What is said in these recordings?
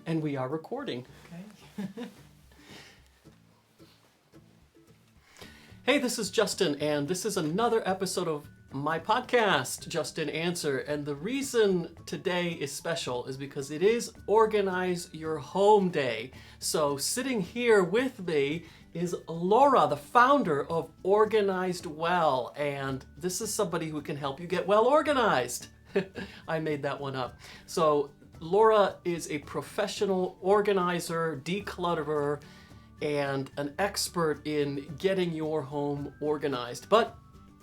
And we are recording. Okay. Hey, this is Justin, and this is another episode of my podcast, Justin Answer. And the reason today is special is because it is Organize Your Home Day. So sitting here with me is Laura, the founder of Organised Well. And this is somebody who can help you get well organized. I made that one up. So Laura is a professional organizer, declutterer, and an expert in getting your home organized. But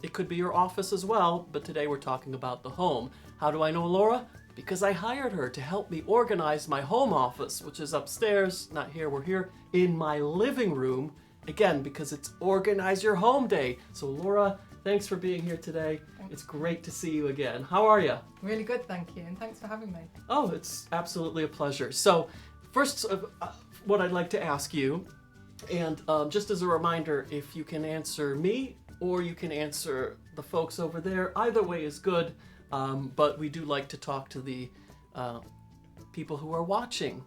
it could be your office as well, but today we're talking about the home. How do I know Laura? Because I hired her to help me organize my home office, which is upstairs, not here, we're here, in my living room. Again, because it's Organize Your Home Day. So Laura, thanks for being here today. It's great to see you again. How are you? Really good, thank you, and thanks for having me. Oh, it's absolutely a pleasure. So first, what I'd like to ask you, and just as a reminder, if you can answer me or you can answer the folks over there, either way is good, but we do like to talk to the people who are watching.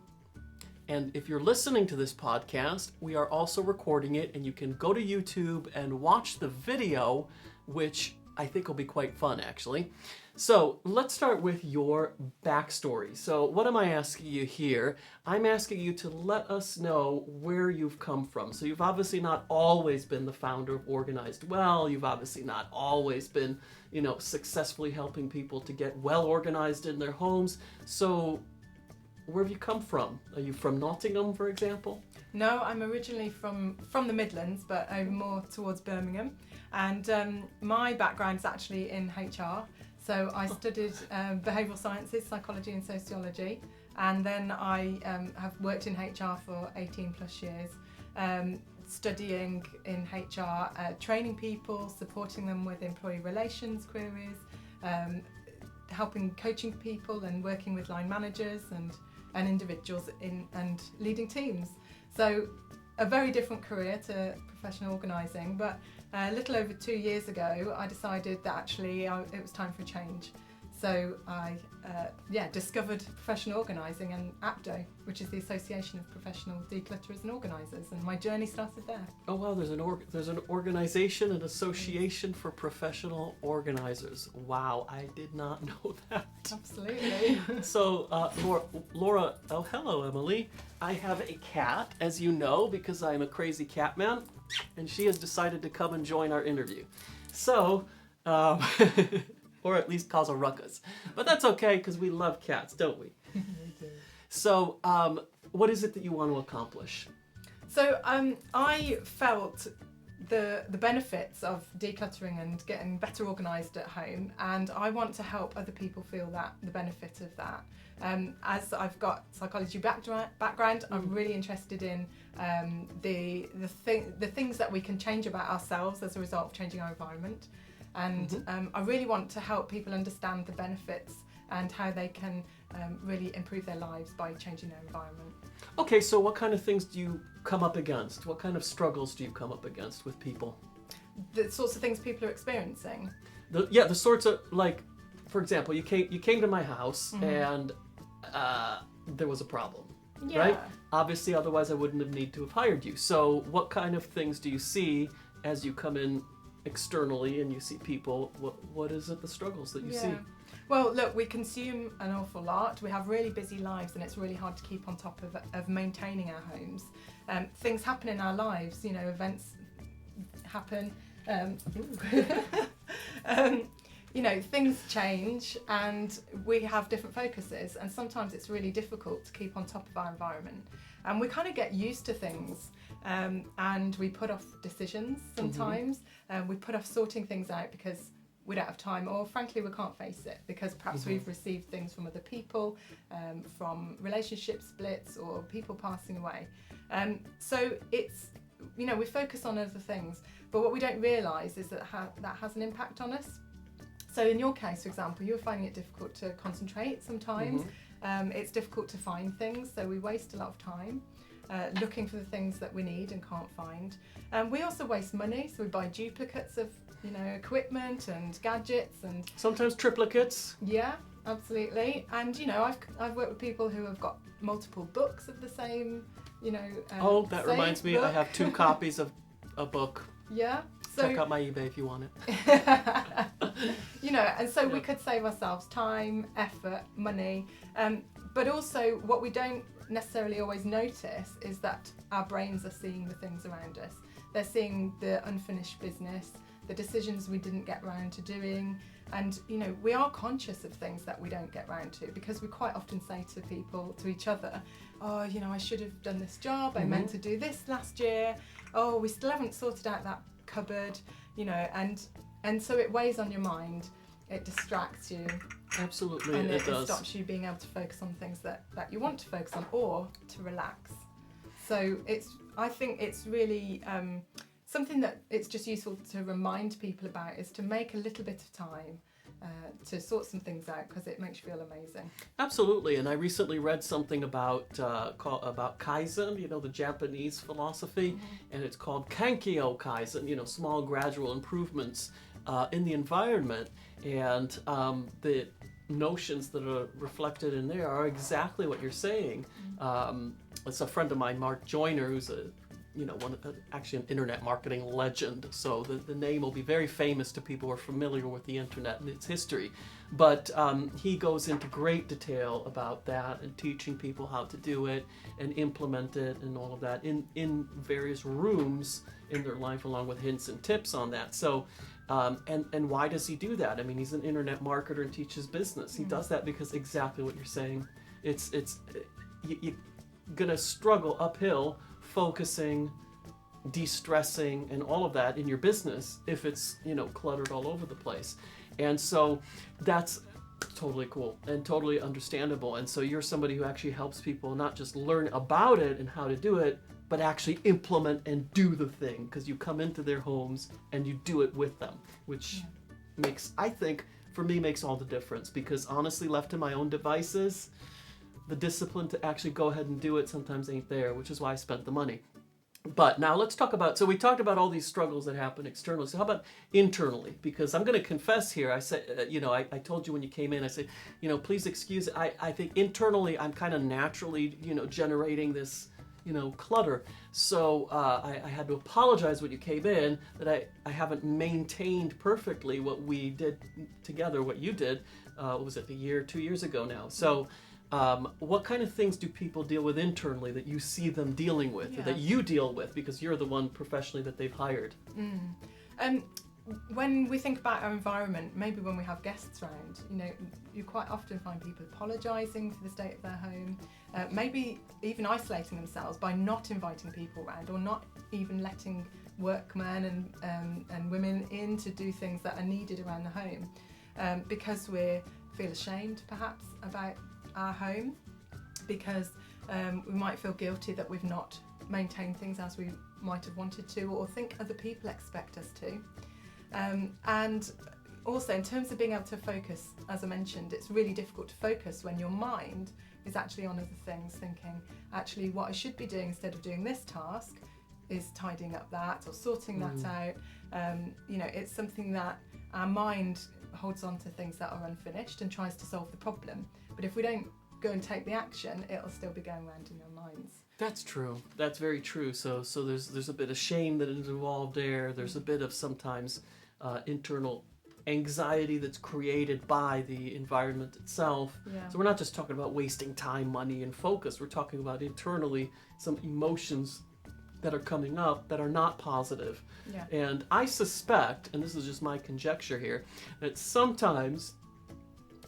And if you're listening to this podcast, we are also recording it, and you can go to YouTube and watch the video, which I think will be quite fun, actually. So let's start with your backstory. So what am I asking you here? I'm asking you to let us know where you've come from. So you've obviously not always been the founder of Organized Well. You've obviously not always been, successfully helping people to get well organized in their homes. So where have you come from? Are you from Nottingham, for example? No, I'm originally from the Midlands, but I'm more towards Birmingham. And my background is actually in HR. So I studied behavioural sciences, psychology and sociology. And then I have worked in HR for 18 plus years, studying in HR, training people, supporting them with employee relations queries, coaching people and working with line managers and individuals and leading teams. So a very different career to professional organising, but a little over 2 years ago I decided that actually it was time for a change. So I discovered professional organising and APDO, which is the Association of Professional Declutterers and Organisers, and my journey started there. Oh wow, there's an organization, an association for professional organizers. Wow, I did not know that. Absolutely. So Laura, oh hello Emily. I have a cat, as you know, because I'm a crazy cat man, and she has decided to come and join our interview. So, or at least cause a ruckus. But that's okay, because we love cats, don't we? We do. So, what is it that you want to accomplish? So I felt the benefits of decluttering and getting better organised at home, and I want to help other people feel the benefit of that. As I've got psychology background, I'm really interested in the things that we can change about ourselves as a result of changing our environment. And I really want to help people understand the benefits and how they can really improve their lives by changing their environment. Okay, so what kind of things do you come up against? What kind of struggles do you come up against with people? The sorts of things people are experiencing. The sorts of, like, for example, you came to my house and there was a problem, right? Obviously, otherwise I wouldn't have need to have hired you. So what kind of things do you see as you come in externally and you see people? What is it, the struggles that you see? Well, look, we consume an awful lot. We have really busy lives, and it's really hard to keep on top of maintaining our homes. Things happen in our lives, events happen. Things change, and we have different focuses, and sometimes it's really difficult to keep on top of our environment. And we kind of get used to things, and we put off decisions sometimes. We put off sorting things out because we don't have time, or frankly we can't face it because perhaps we've received things from other people, from relationship splits or people passing away. So it's, we focus on other things, but what we don't realise is that that has an impact on us. So in your case, for example, you're finding it difficult to concentrate sometimes. It's difficult to find things, so we waste a lot of time looking for the things that we need and can't find. We also waste money, so we buy duplicates of equipment and gadgets and sometimes triplicates. Yeah, absolutely. And I've worked with people who have got multiple books of the same, That same reminds me, book. I have 2 copies of a book. Yeah. So, Check out my eBay if you want it. and so we could save ourselves time, effort, money, but also what we don't necessarily always notice is that our brains are seeing the things around us. They're seeing the unfinished business, the decisions we didn't get round to doing, and we are conscious of things that we don't get round to, because we quite often say to each other, oh, I should have done this job, I meant to do this last year, oh, we still haven't sorted out that cupboard, and so it weighs on your mind, it distracts you. Absolutely, and it does. It stops you being able to focus on things that you want to focus on, or to relax. So I think it's really something that it's just useful to remind people about, is to make a little bit of time to sort some things out, because it makes you feel amazing. Absolutely, and I recently read something about Kaizen, the Japanese philosophy, and it's called Kankyo Kaizen, small gradual improvements in the environment, and the notions that are reflected in there are exactly what you're saying. It's a friend of mine, Mark Joyner, who's actually an internet marketing legend, so the name will be very famous to people who are familiar with the internet and its history. But he goes into great detail about that and teaching people how to do it and implement it and all of that in various rooms in their life, along with hints and tips on that. So and why does he do that? I mean, he's an internet marketer and teaches business. He does that because exactly what you're saying. You're gonna struggle uphill focusing, de-stressing, and all of that in your business if it's cluttered all over the place. And so that's totally cool and totally understandable. And so you're somebody who actually helps people not just learn about it and how to do it, but actually implement and do the thing, because you come into their homes and you do it with them, which I think for me makes all the difference, because honestly, left to my own devices, the discipline to actually go ahead and do it sometimes ain't there, which is why I spent the money. But now let's talk about, so we talked about all these struggles that happen externally. So how about internally? Because I'm going to confess here, I said, I told you when you came in, I said, please excuse it. I think internally I'm kind of naturally, generating this, clutter. So I had to apologize when you came in that I haven't maintained perfectly what we did together, what you did, what was it, 2 years ago now. So what kind of things do people deal with internally that you see them dealing with, or that you deal with, because you're the one professionally that they've hired? When we think about our environment, maybe when we have guests around, you quite often find people apologising for the state of their home, maybe even isolating themselves by not inviting people around, or not even letting workmen and women in to do things that are needed around the home, because we feel ashamed perhaps about our home, because we might feel guilty that we've not maintained things as we might have wanted to, or think other people expect us to. And also, in terms of being able to focus, as I mentioned, it's really difficult to focus when your mind is actually on other things, thinking, actually, what I should be doing instead of doing this task is tidying up that or sorting that out. It's something that our mind holds on to, things that are unfinished, and tries to solve the problem. But if we don't go and take the action, it'll still be going around in your minds. That's true. That's very true. So there's a bit of shame that is involved there. There's a bit of sometimes internal anxiety that's created by the environment itself. Yeah. So we're not just talking about wasting time, money, and focus. We're talking about internally some emotions that are coming up that are not positive. Yeah. And I suspect, and this is just my conjecture here, that sometimes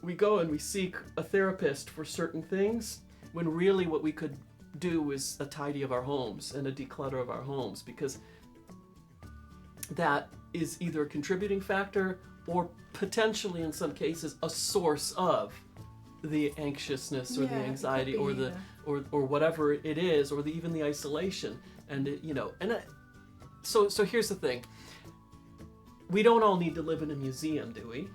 we go and we seek a therapist for certain things, when really what we could do is a tidy of our homes and a declutter of our homes, because that is either a contributing factor or potentially in some cases a source of the anxiousness or the anxiety or the or whatever it is, or even the isolation. And so here's the thing, we don't all need to live in a museum, do we?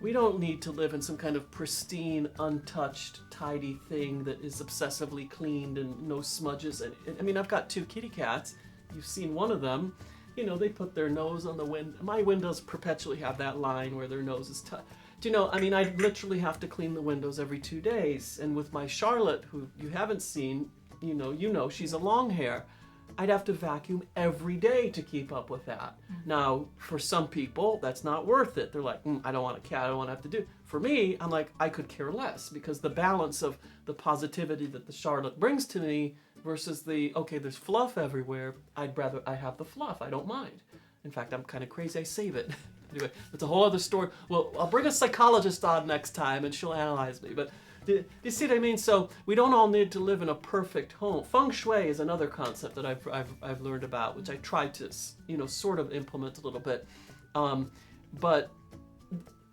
We don't need to live in some kind of pristine, untouched, tidy thing that is obsessively cleaned and no smudges. And I mean, I've got 2 kitty cats. You've seen one of them. They put their nose on the window. My windows perpetually have that line where their nose is Do you know, I mean, I literally have to clean the windows every 2 days. And with my Charlotte, who you haven't seen, you know, she's a long hair. I'd have to vacuum every day to keep up with that. Now, for some people, that's not worth it. They're like, I don't want a cat, I don't want to have to do. For me, I'm like, I could care less, because the balance of the positivity that the Charlotte brings to me versus okay, there's fluff everywhere. I'd rather I have the fluff. I don't mind. In fact, I'm kind of crazy. I save it. Anyway, it's a whole other story. Well, I'll bring a psychologist on next time and she'll analyze me. But you see what I mean? So we don't all need to live in a perfect home. Feng Shui is another concept that I've learned about, which I tried to, sort of implement a little bit. But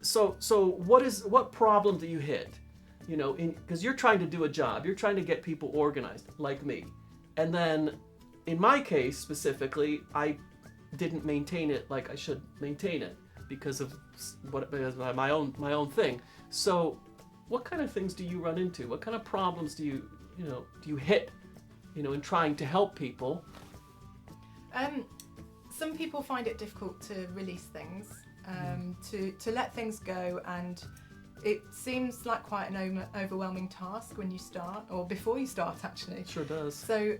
so what problem do you hit? Because you're trying to do a job. You're trying to get people organized, like me. And then in my case specifically, I didn't maintain it like I should maintain it because of my own thing. So what kind of things do you run into? What kind of problems do you hit, in trying to help people? Some people find it difficult to release things, to let things go, and it seems like quite an overwhelming task when you start, or before you start actually. It sure does. So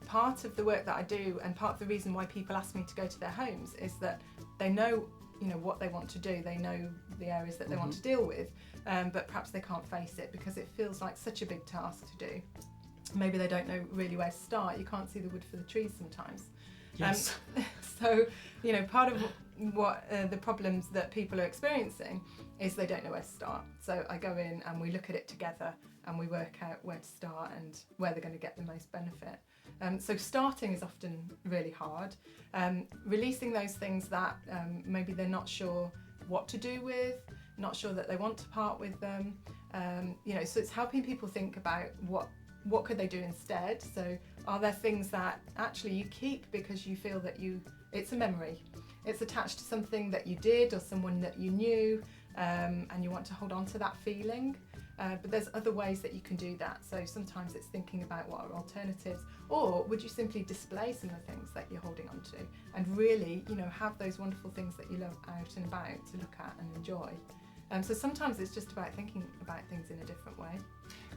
part of the work that I do, and part of the reason why people ask me to go to their homes, is that they know what they want to do. They know the areas that they want to deal with, but perhaps they can't face it because it feels like such a big task to do. Maybe they don't know really where to start. You can't see the wood for the trees sometimes. Yes. So, part of what the problems that people are experiencing is they don't know where to start. So I go in and we look at it together and we work out where to start and where they're going to get the most benefit. So starting is often really hard. Releasing those things that maybe they're not sure what to do with, not sure that they want to part with them. So it's helping people think about what could they do instead. So are there things that actually you keep because you feel that it's a memory. It's attached to something that you did or someone that you knew, and you want to hold on to that feeling. But there's other ways that you can do that. So sometimes it's thinking about what are alternatives, or would you simply display some of the things that you're holding on to and really, have those wonderful things that you love out and about to look at and enjoy. So sometimes it's just about thinking about things in a different way.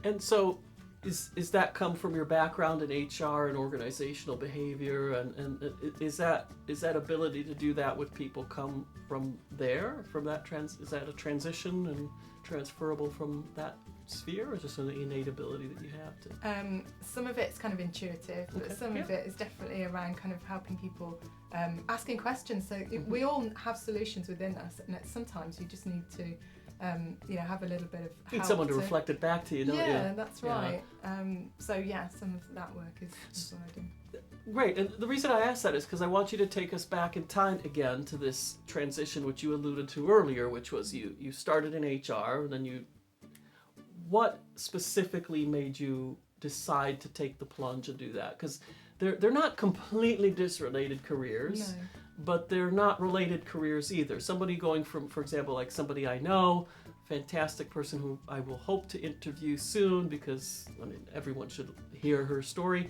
And so is that come from your background in HR and organizational behavior, and is that ability to do that with people come from there, from that is that a transition and transferable from that sphere, or just an innate ability that you have to? Some of it's kind of intuitive, but some of it is definitely around kind of helping people, asking questions. So we all have solutions within us, and sometimes you just need to have a little bit of help. Need someone to reflect it back to you, don't you? Yeah, that's right. Some of that work is what I do. Great, and the reason I asked that is because I want you to take us back in time again to this transition which you alluded to earlier, which was you started in HR, and then what specifically made you decide to take the plunge and do that? Because they're not completely disrelated careers. No. But they're not related careers either. Somebody going from, for example, like somebody I know, fantastic person who I will hope to interview soon, because everyone should hear her story.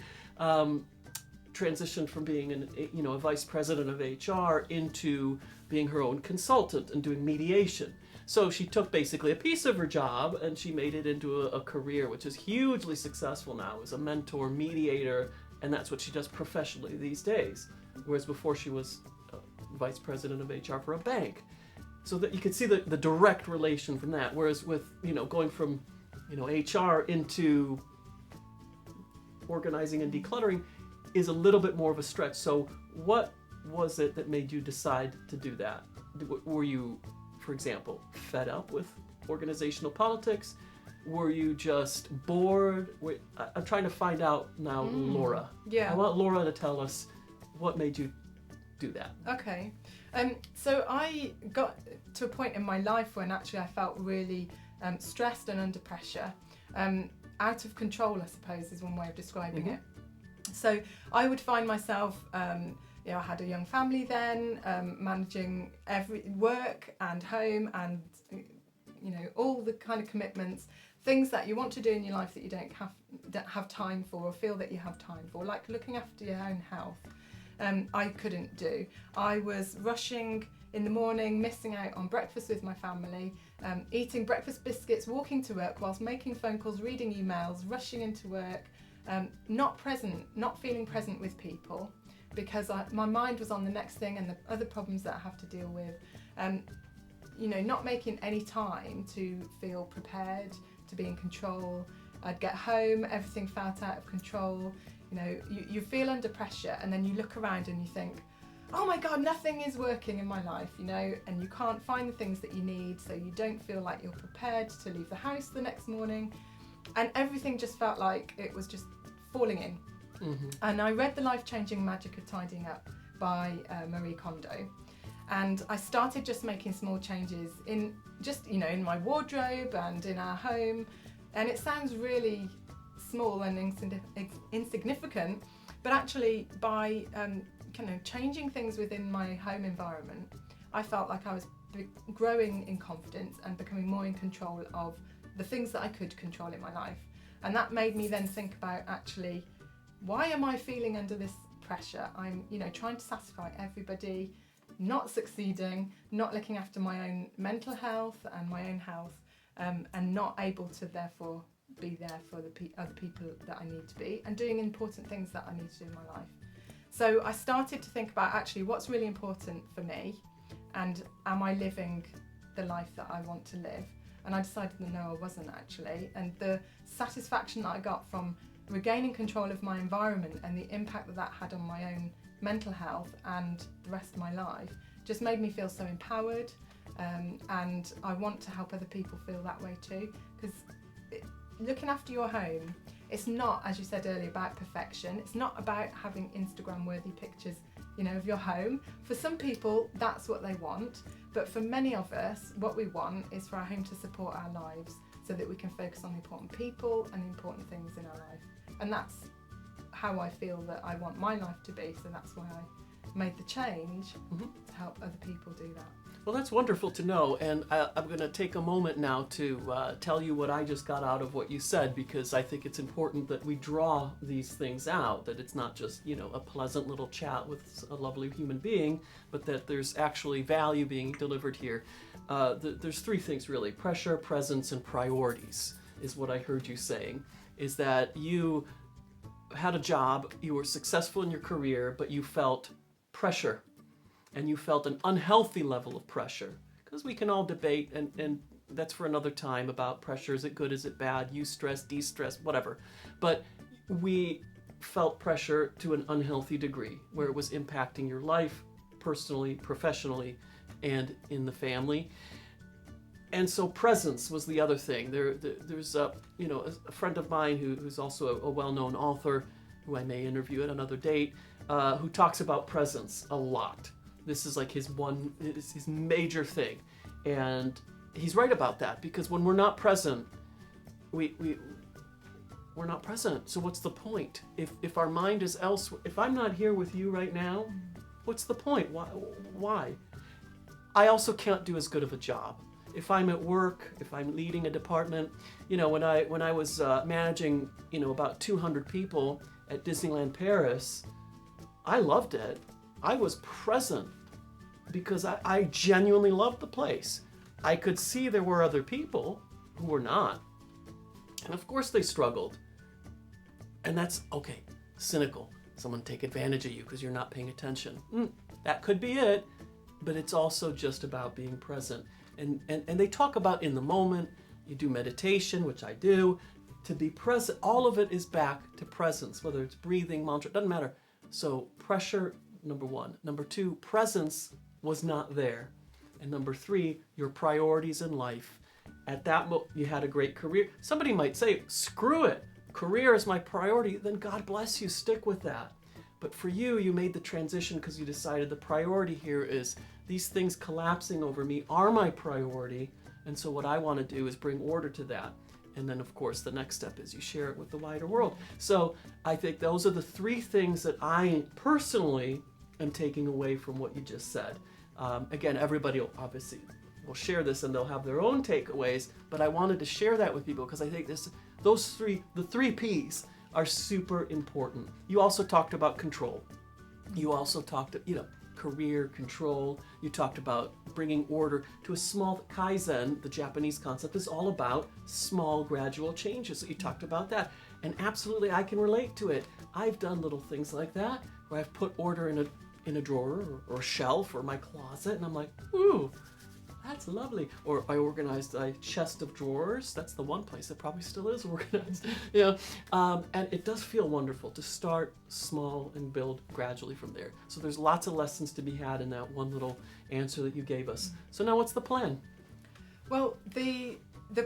Transitioned from being a vice president of HR into being her own consultant and doing mediation. So she took basically a piece of her job and she made it into a career which is hugely successful now as a mentor, mediator, and that's what she does professionally these days. Whereas before she was vice president of HR for a bank. So that you can see the direct relation from that. Whereas with, going from, HR into organizing and decluttering is a little bit more of a stretch. So what was it that made you decide to do that? Were you, for example, fed up with organizational politics? Were you just bored? I'm trying to find out now, Laura. Yeah. I want Laura to tell us what made you do that. Okay. So I got to a point in my life when actually I felt really stressed and under pressure. Out of control, I suppose, is one way of describing it. So I would find myself, I had a young family then, managing every work and home and, all the kind of commitments, things that you want to do in your life that you don't have time for or feel that you have time for, like looking after your own health. I couldn't do. I was rushing in the morning, missing out on breakfast with my family, eating breakfast biscuits, walking to work whilst making phone calls, reading emails, rushing into work, not feeling present with people because my mind was on the next thing and the other problems that I have to deal with. Not making any time to feel prepared, to be in control. I'd get home, everything felt out of control. You feel under pressure, and then you look around and you think, oh my God, nothing is working in my life, and you can't find the things that you need, so you don't feel like you're prepared to leave the house the next morning. And everything just felt like it was just falling in. Mm-hmm. And I read The Life-Changing Magic of Tidying Up by Marie Kondo. And I started just making small changes in my wardrobe and in our home. And it sounds really small and insignificant, but actually by changing things within my home environment, I felt like I was growing in confidence and becoming more in control of the things that I could control in my life. And that made me then think about, actually, why am I feeling under this pressure? I'm trying to satisfy everybody, not succeeding, not looking after my own mental health and my own health, and not able to therefore be there for the other people that I need to be, and doing important things that I need to do in my life. So I started to think about, actually, what's really important for me, and am I living the life that I want to live? And I decided that no, I wasn't actually. And the satisfaction that I got from regaining control of my environment and the impact that had on my own mental health and the rest of my life just made me feel so empowered, and I want to help other people feel that way too, because looking after your home, it's not, as you said earlier, about perfection. It's not about having Instagram worthy pictures of your home. For some people that's what they want, but for many of us what we want is for our home to support our lives so that we can focus on the important people and the important things in our life. And that's how I feel that I want my life to be, so that's why I made the change to help other people do that. Well, that's wonderful to know, and I'm going to take a moment now to tell you what I just got out of what you said, because I think it's important that we draw these things out, that it's not just, a pleasant little chat with a lovely human being, but that there's actually value being delivered here. There's three things really: pressure, presence, and priorities is what I heard you saying, is that you had a job, you were successful in your career, but you felt pressure. And you felt an unhealthy level of pressure, because we can all debate, and that's for another time, about pressure. Is it good? Is it bad? Eustress, de-stress, whatever. But we felt pressure to an unhealthy degree, where it was impacting your life, personally, professionally, and in the family. And so presence was the other thing. There's a friend of mine who's also a well-known author, who I may interview at another date, who talks about presence a lot. This is like his major thing. And he's right about that, because when we're not present, we're not present. So what's the point? If our mind is elsewhere, if I'm not here with you right now, what's the point? Why? I also can't do as good of a job. If I'm at work, if I'm leading a department, when I was managing, about 200 people at Disneyland Paris, I loved it. I was present because I genuinely loved the place. I could see there were other people who were not. And of course they struggled. And that's, okay, cynical. Someone take advantage of you because you're not paying attention. That could be it, but it's also just about being present. And they talk about in the moment, you do meditation, which I do, to be present. All of it is back to presence, whether it's breathing, mantra, doesn't matter. So pressure, number one. Number two, presence was not there. And number three, your priorities in life. At that moment, you had a great career. Somebody might say, screw it, career is my priority. Then God bless you, stick with that. But for you, you made the transition because you decided the priority here is these things collapsing over me are my priority. And so what I want to do is bring order to that. And then, of course, the next step is you share it with the wider world. So I think those are the three things that I personally am taking away from what you just said. Again, everybody obviously will share this and they'll have their own takeaways, but I wanted to share that with people because I think the three P's are super important. You also talked about control. You also talked, career control. You talked about bringing order to a small Kaizen. The Japanese concept is all about small gradual changes. So you talked about that. And absolutely, I can relate to it. I've done little things like that where I've put order in a drawer or shelf or my closet, and I'm like, ooh, that's lovely. Or I organized a chest of drawers. That's the one place that probably still is organized. And it does feel wonderful to start small and build gradually from there. So there's lots of lessons to be had in that one little answer that you gave us. So now what's the plan? Well, the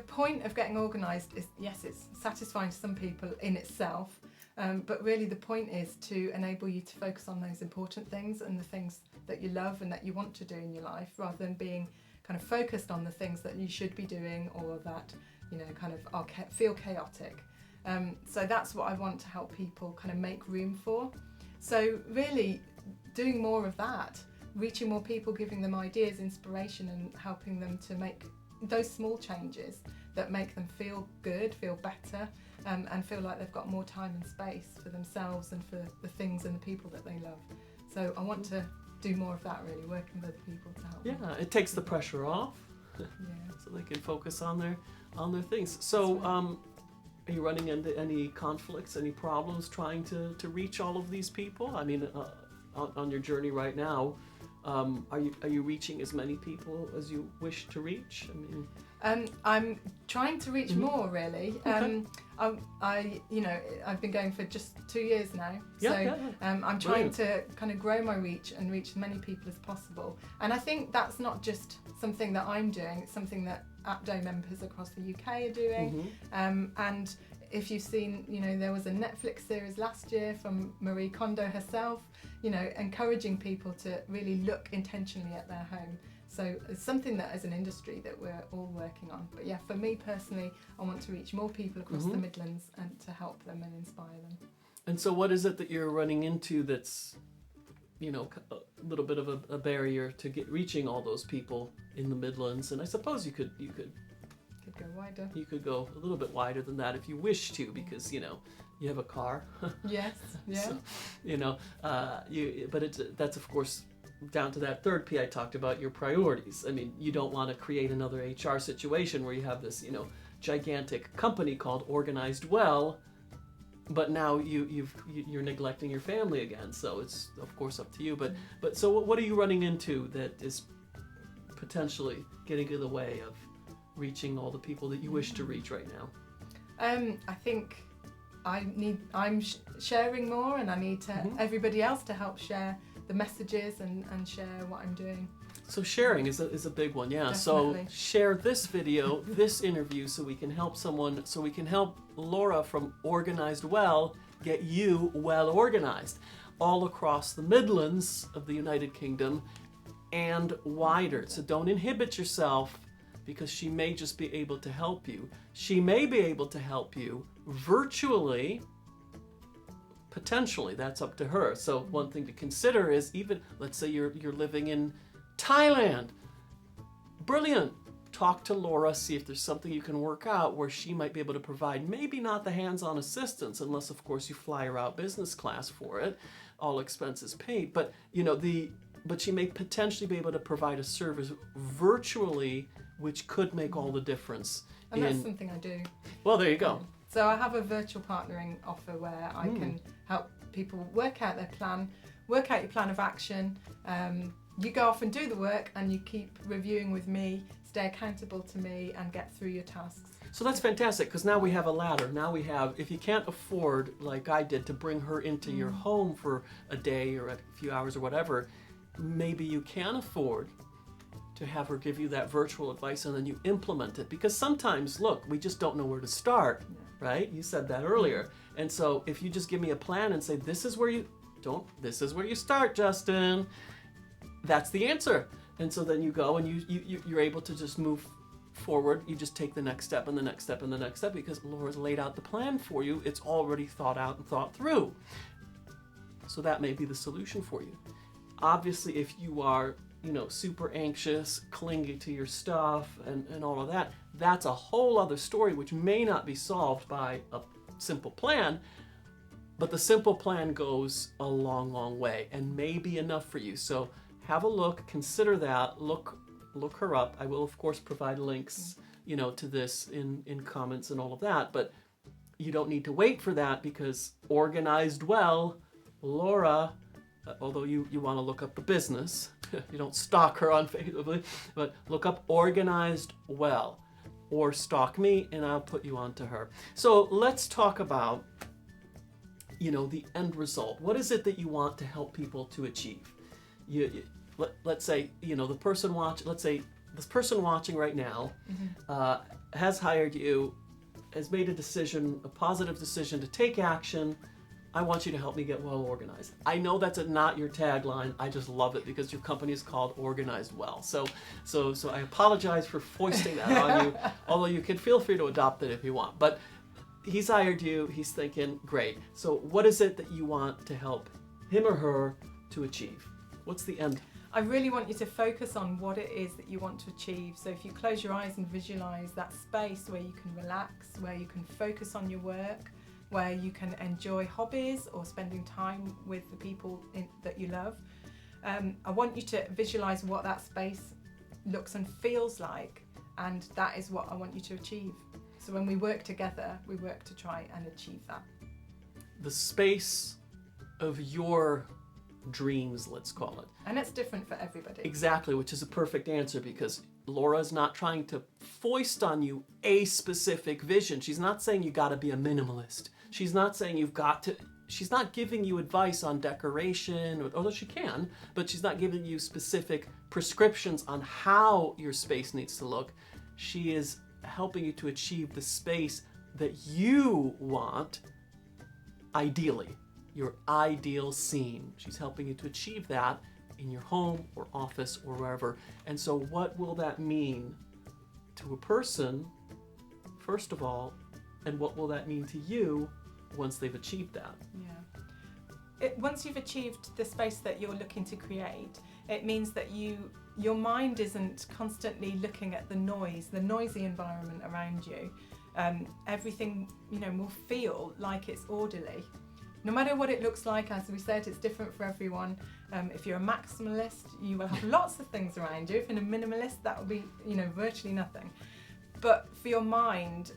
point of getting organised is, yes, it's satisfying to some people in itself, but really the point is to enable you to focus on those important things and the things that you love and that you want to do in your life, rather than being kind of focused on the things that you should be doing or that, kind of feel chaotic. So that's what I want to help people kind of make room for. So really doing more of that, reaching more people, giving them ideas, inspiration, and helping them to make those small changes that make them feel good, feel better, and feel like they've got more time and space for themselves and for the things and the people that they love. So I want to do more of that, really, working with other people to help them. It takes the pressure off, so they can focus on their things. So are you running into any conflicts, any problems trying to reach all of these people? I mean, on your journey right now, are you reaching as many people as you wish to reach? I mean, I'm trying to reach more, really. Okay. I've been going for just 2 years now, I'm trying to kind of grow my reach and reach as many people as possible. And I think that's not just something that I'm doing; it's something that AppDo members across the UK are doing. And if you've seen, there was a Netflix series last year from Marie Kondo herself, encouraging people to really look intentionally at their home. So it's something that as an industry that we're all working on. But for me personally, I want to reach more people across the Midlands and to help them and inspire them. And so what is it that you're running into that's, a little bit of a barrier to reaching all those people in the Midlands? And I suppose you could go wider. You could go a little bit wider than that if you wish to, because you have a car. Yes. Yeah. So, that's of course down to that third P I talked about, your priorities. I mean, you don't want to create another HR situation where you have this gigantic company called Organized Well, but now you're neglecting your family again. So it's of course up to you. But so what are you running into that is potentially getting in the way of reaching all the people that you wish to reach right now? I think I'm sharing more, and I need to everybody else to help share the messages and share what I'm doing. So sharing is a big one, yeah. Definitely. So share this video, this interview, so we can help someone, so we can help Laura from Organised Well get you well organized all across the Midlands of the United Kingdom and wider. So don't inhibit yourself, because she may just be able to help you. She may be able to help you virtually, potentially, that's up to her. So one thing to consider is, even, let's say you're living in Thailand. Brilliant. Talk to Laura, see if there's something you can work out where she might be able to provide, maybe not the hands-on assistance, unless of course you fly her out business class for it, all expenses paid, but but she may potentially be able to provide a service virtually, which could make all the difference. And that's something I do. Well, there you go. So I have a virtual partnering offer where I can help people work out their plan, work out your plan of action. You go off and do the work, and you keep reviewing with me, stay accountable to me, and get through your tasks. So that's fantastic, because now we have a ladder. Now we have, if you can't afford, like I did, to bring her into your home for a day or a few hours or whatever, maybe you can afford to have her give you that virtual advice, and then you implement it. Because sometimes, look, we just don't know where to start, right? You said that earlier. And so if you just give me a plan and say, this is where you start, Justin, that's the answer. And so then you go and you're able to just move forward. You just take the next step and the next step and the next step, because Laura's laid out the plan for you. It's already thought out and thought through. So that may be the solution for you. Obviously, if you are super anxious, clingy to your stuff and all of that, that's a whole other story which may not be solved by a simple plan. But the simple plan goes a long, long way and may be enough for you. So have a look, consider that, look her up. I will, of course, provide links, to this in comments and all of that. But you don't need to wait for that, because Organized Well, Laura, although you want to look up the business, you don't stalk her on Facebook, but look up Organized Well, or stalk me and I'll put you on to her. So let's talk about, the end result. What is it that you want to help people to achieve? Let's say, let's say this person watching right now has hired you, has made a positive decision to take action. I want you to help me get well organized. I know that's not your tagline. I just love it because your company is called Organized Well. So I apologize for foisting that on you, although you can feel free to adopt it if you want. But he's hired you, he's thinking, great. So what is it that you want to help him or her to achieve? What's the end? I really want you to focus on what it is that you want to achieve. So if you close your eyes and visualize that space where you can relax, where you can focus on your work, where you can enjoy hobbies or spending time with the people that you love. I want you to visualize what that space looks and feels like, and that is what I want you to achieve. So when we work together, we work to try and achieve that. The space of your dreams, let's call it. And it's different for everybody. Exactly, which is a perfect answer, because Laura's not trying to foist on you a specific vision. She's not saying you got to be a minimalist. She's not saying she's not giving you advice on decoration, although she can, but she's not giving you specific prescriptions on how your space needs to look. She is helping you to achieve the space that you want, ideally, your ideal scene. She's helping you to achieve that in your home or office or wherever. And so what will that mean to a person, first of all, and what will that mean to you once they've achieved that? Yeah. Once you've achieved the space that you're looking to create, it means that your mind isn't constantly looking at the noisy environment around you. Everything, will feel like it's orderly. No matter what it looks like, as we said, it's different for everyone. If you're a maximalist, you will have lots of things around you. If you're a minimalist, that will be, virtually nothing. But for your mind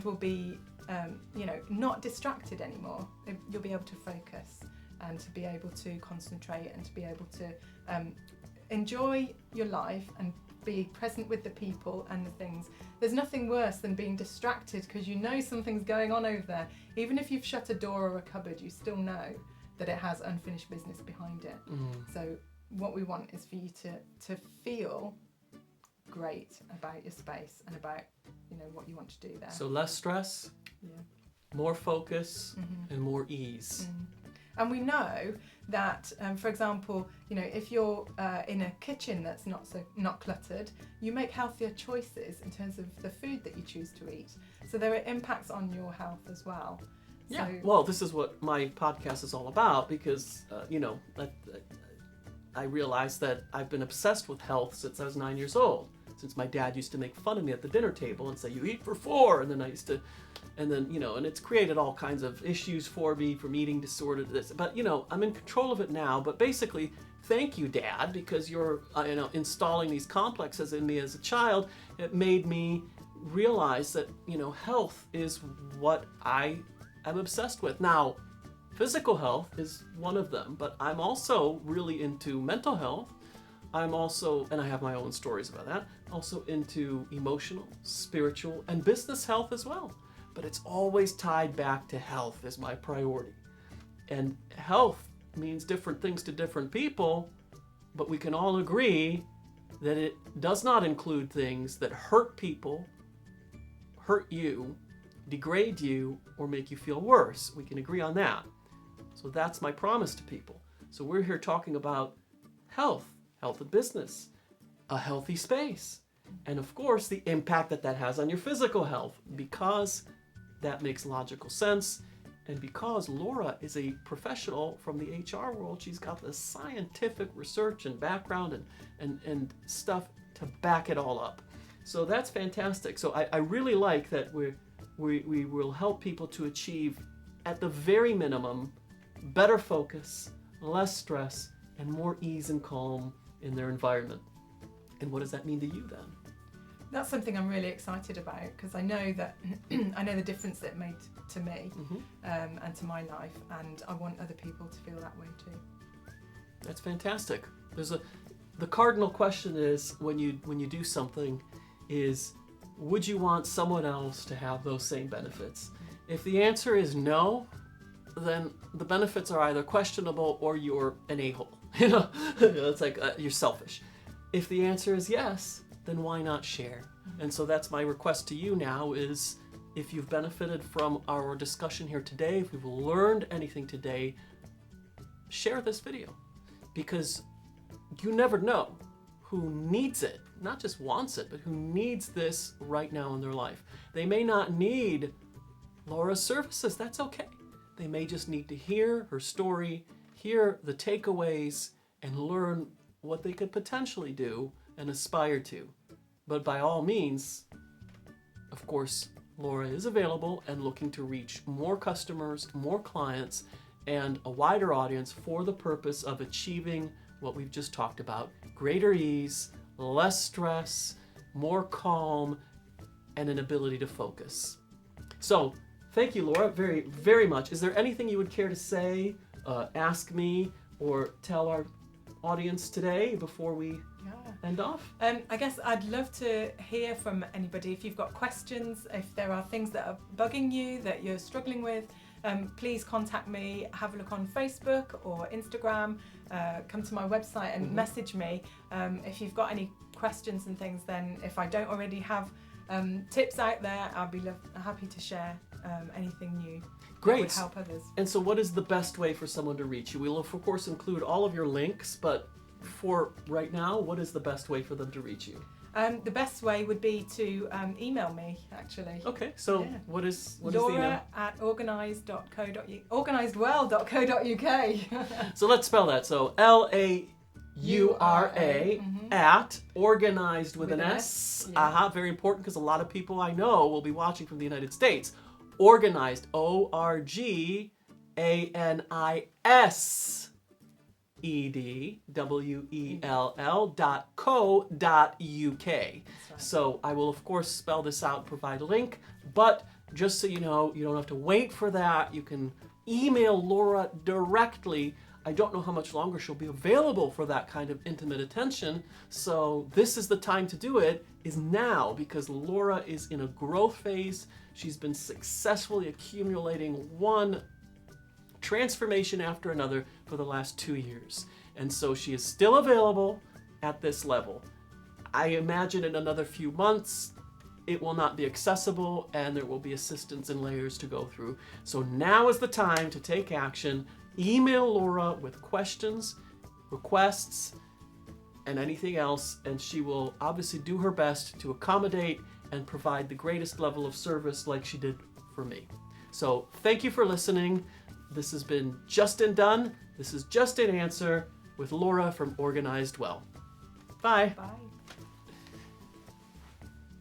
will be, not distracted anymore. You'll be able to focus and to be able to concentrate and to be able to enjoy your life and be present with the people and the things. There's nothing worse than being distracted because something's going on over there. Even if you've shut a door or a cupboard, you still know that it has unfinished business behind it. So what we want is for you to feel great about your space and about what you want to do there. So less stress, more focus, and more ease. And we know that, for example, if you're in a kitchen that's not cluttered, you make healthier choices in terms of the food that you choose to eat. So there are impacts on your health as well. Yeah. Well, this is what my podcast is all about, because I realized that I've been obsessed with health since I was 9 years old. Since my dad used to make fun of me at the dinner table and say, "You eat for 4," and then and it's created all kinds of issues for me, from eating disorder to this. But I'm in control of it now. But basically, thank you, Dad, because you're installing these complexes in me as a child. It made me realize that health is what I am obsessed with. Now, physical health is one of them, but I'm also really into mental health. I'm also, and I have my own stories about that, also into emotional, spiritual, and business health as well. But it's always tied back to health as my priority. And health means different things to different people, but we can all agree that it does not include things that hurt people, hurt you, degrade you, or make you feel worse. We can agree on that. So that's my promise to people. So we're here talking about health and business, a healthy space, and of course the impact that has on your physical health, because that makes logical sense, and because Laura is a professional from the HR world. She's got the scientific research and background and stuff to back it all up. So that's fantastic. So I really like that we will help people to achieve at the very minimum, better focus, less stress, and more ease and calm in their environment. And what does that mean to you then? That's something I'm really excited about, because I know that I know the difference it made to me and to my life, and I want other people to feel that way too. That's fantastic. The cardinal question is, when you do something, is would you want someone else to have those same benefits? If the answer is no, then the benefits are either questionable or you're an a-hole. It's like you're selfish. If the answer is yes, then why not share? And so that's my request to you now is, if you've benefited from our discussion here today, if we've learned anything today, share this video, because you never know who needs it, not just wants it, but who needs this right now in their life. They may not need Laura's services, that's okay. They may just need to hear her story, hear the takeaways, and learn what they could potentially do and aspire to. But by all means, of course, Laura is available and looking to reach more customers, more clients, and a wider audience for the purpose of achieving what we've just talked about: greater ease, less stress, more calm, and an ability to focus. So, thank you, Laura, very, very much. Is there anything you would care to say, ask me, or tell our audience today before we end off? I guess I'd love to hear from anybody. If you've got questions, if there are things that are bugging you, that you're struggling with, please contact me. Have a look on Facebook or Instagram. Come to my website and message me. If you've got any questions and things, then if I don't already have tips out there, I'll be happy to share anything new. Great. That would help others. And so what is the best way for someone to reach you? We will, of course, include all of your links, but for right now, what is the best way for them to reach you? The best way would be to email me, actually. Okay, so what is the email? Laura@organisedwell.co.uk. So let's spell that. So LAURA at organized with an S. Very important, because a lot of people I know will be watching from the United States. Organized, ORGANISEDWELL.co.uk. So I will, of course, spell this out, provide a link, but just so you know, you don't have to wait for that. You can email Laura directly. I don't know how much longer she'll be available for that kind of intimate attention, so this is the time to do it, is now, because Laura is in a growth phase. She's been successfully accumulating one transformation after another for the last 2 years. And so she is still available at this level. I imagine in another few months, it will not be accessible and there will be assistance and layers to go through. So now is the time to take action. Email Laura with questions, requests, and anything else, and she will obviously do her best to accommodate and provide the greatest level of service like she did for me. So thank you for listening. This has been Just and Done. This is Just an Answer with Laura from Organized Well. Bye. Bye.